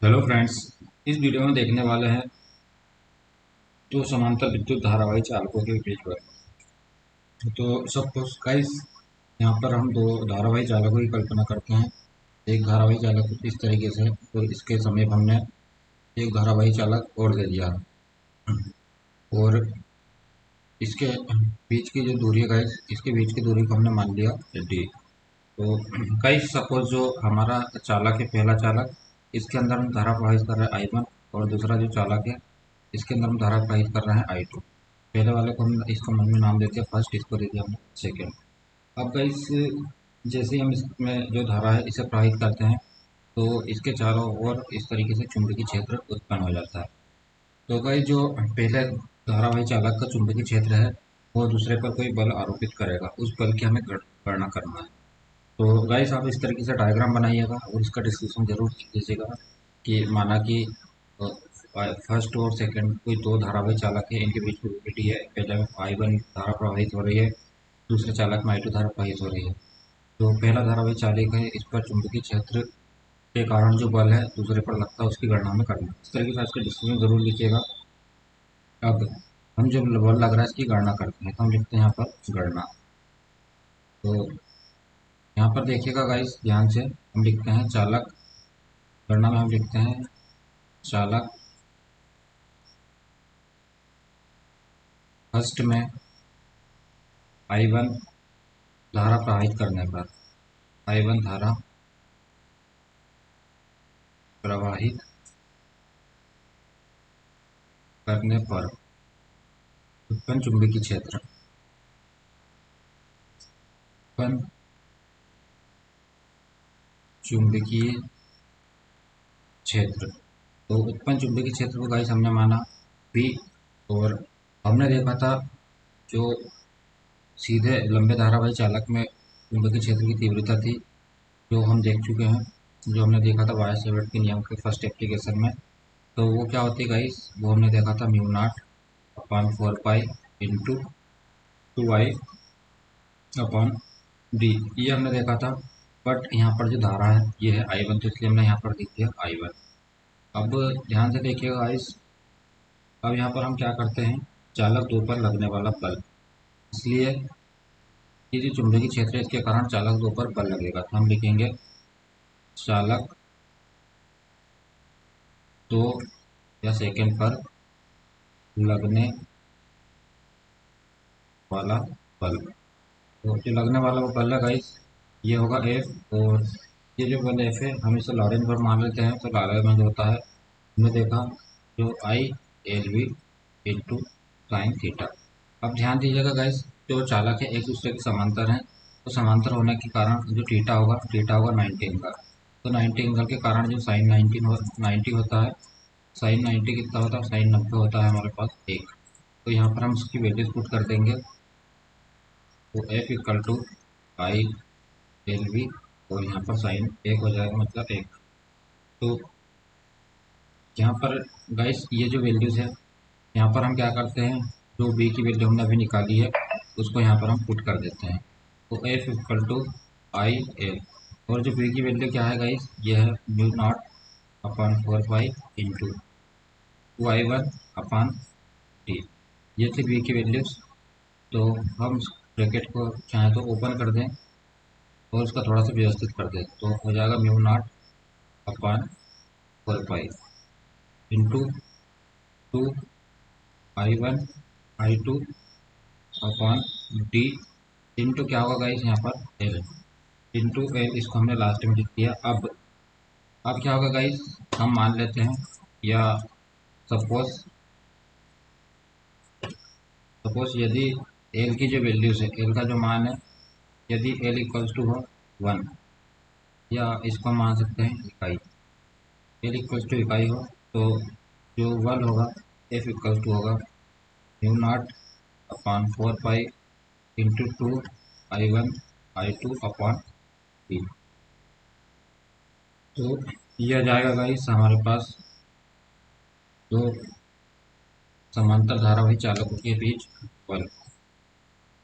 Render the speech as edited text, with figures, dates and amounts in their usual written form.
Hello friends. इस video में देखने वाले हैं दो समांतर विद्युत धारावाही चालकों के बीच पर। तो सपोज गाइस, यहाँ पर हम दो धारावाही चालकों की कल्पना करते हैं। एक धारावाही चालक इस तरीके से और इसके समीप हमने एक धारावाही चालक और दे दिया और इसके बीच की जो दूरी है गाइस, इसके बीच की दूरी को हमने मान लिया डी। तो गाइस सपोज जो हमारा चालक है, पहला चालक, इसके अंदर हम धारा प्रवाहित कर रहे हैं I1 और दूसरा जो चालक है इसके अंदर हम धारा प्रवाहित कर रहे हैं I2। पहले वाले को हम इसको मन में नाम देते हैं फर्स्ट, इसको दे दिया हमने सेकेंड। अब गाइस जैसे हम इसमें जो धारा है इसे प्रवाहित करते हैं तो इसके चारों ओर इस तरीके से चुंबकीय क्षेत्र उत्पन्न हो जाता है। तो गाइस जो पहले धारावाही चालक का चुंबकीय क्षेत्र है वो दूसरे पर कोई बल आरोपित करेगा, उस बल की हमें गणना करना है। तो गाइस आप इस तरीके से डायग्राम बनाइएगा और इसका डिस्कशन जरूर कीजिएगा कि माना कि फर्स्ट और सेकंड कोई दो धारावाही चालक है, इनके बीच में टी है। पहले में I1 धारा प्रवाहित हो रही है, दूसरे चालक में I2 धारा प्रवाहित हो रही है। तो पहला धारावाही चालक है, इस पर चुंबकीय क्षेत्र के कारण जो बल है दूसरे पर लगता है उसकी गणना हमें करना है। इस तरीके से इसका डिस्कशन जरूर लिखिएगा। अब हम जब बल लग रहा है इसकी गणना करते हैं तो हम लिखते हैं यहाँ पर गणना। तो यहाँ पर देखिएगा गाइस ध्यान से, हम लिखते हैं चालक, गणना में हम लिखते हैं चालक फर्स्ट में I1 धारा प्रवाहित करने पर, I1 धारा प्रवाहित करने पर उत्पन्न चुंबकीय क्षेत्र, उत्पन्न चुंबकीय क्षेत्र। तो उत्पन्न चुंबकीय क्षेत्र को गाइस हमने माना V, और हमने देखा था जो सीधे लंबे धारावाही चालक में चुंबकीय क्षेत्र की तीव्रता थी जो हम देख चुके हैं, जो हमने देखा था वायर सेवर्ट के नियम के फर्स्ट एप्लीकेशन में। तो वो क्या होती है गाइस, वो हमने देखा था mu naught upon 4 pi into 2I upon D, ये हमने देखा था। बट यहाँ पर जो धारा है ये है I1, तो इसलिए हमने यहाँ पर लिख दिया I1। अब ध्यान से देखिएगा गाइस, अब यहाँ पर हम क्या करते हैं, चालक दो पर लगने वाला बल, इसलिए ये जो चुंबकीय क्षेत्र है इसके कारण चालक दो पर बल लगेगा। तो हम लिखेंगे चालक दो या सेकेंड पर लगने वाला बल। तो जो लगने वाला वो बल है गाइस ये होगा F, और ये जो बल F है हम इसे लॉरेंट बल मान लेते हैं। तो लॉरेंट में जो होता है हमने देखा जो I L V into sine theta. अब ध्यान दीजिएगा गाइस, जो चालक है एक दूसरे के समांतर हैं, तो समांतर होने के कारण जो थीटा होगा 90 एंगल। तो 90 एंगल के कारण जो साइन 90 होता है, साइन 90 कितना होता है, साइन 90 होता है हमारे पास एक। तो यहाँ पर हम इसकी वैल्यूज पुट कर देंगे। तो F equal to I L V और यहाँ पर साइन एक हो जाएगा, मतलब एक। तो यहाँ पर गाइस ये जो वैल्यूज है यहाँ पर हम क्या करते हैं, जो बी की वैल्यू हमने अभी निकाली है उसको यहाँ पर हम पुट कर देते हैं। तो F equal to I L, और जो बी की वैल्यू क्या है गाइस, ये है mu naught upon 4 pi into 2I1 upon D, ये थी बी की वैल्यूज। तो हम ब्रैकेट को चाहें तो ओपन कर दें और उसका थोड़ा सा व्यवस्थित कर दें, तो हो जाएगा mu naught upon 4 pi into 2I1 I2 upon D into क्या होगा गाइस यहाँ पर एल, इंटू एल, इसको हमने लास्ट में लिख दिया। अब क्या होगा गाइस, हम मान लेते हैं या सपोज सपोज यदि एल की जो वैल्यूज है, एल का जो मान है, यदि एल इक्वल्स टू हो 1, या इसको हम मान सकते हैं इकाई, एल इक्वल्स टू इकाई हो तो जो बल होगा एफ इक्वल्स टू होगा mu naught upon 4 pi into 2I1 I2 upon D. तो यह आ जाएगा गाइस हमारे पास दो समांतर धारावाही चालकों के बीच बल।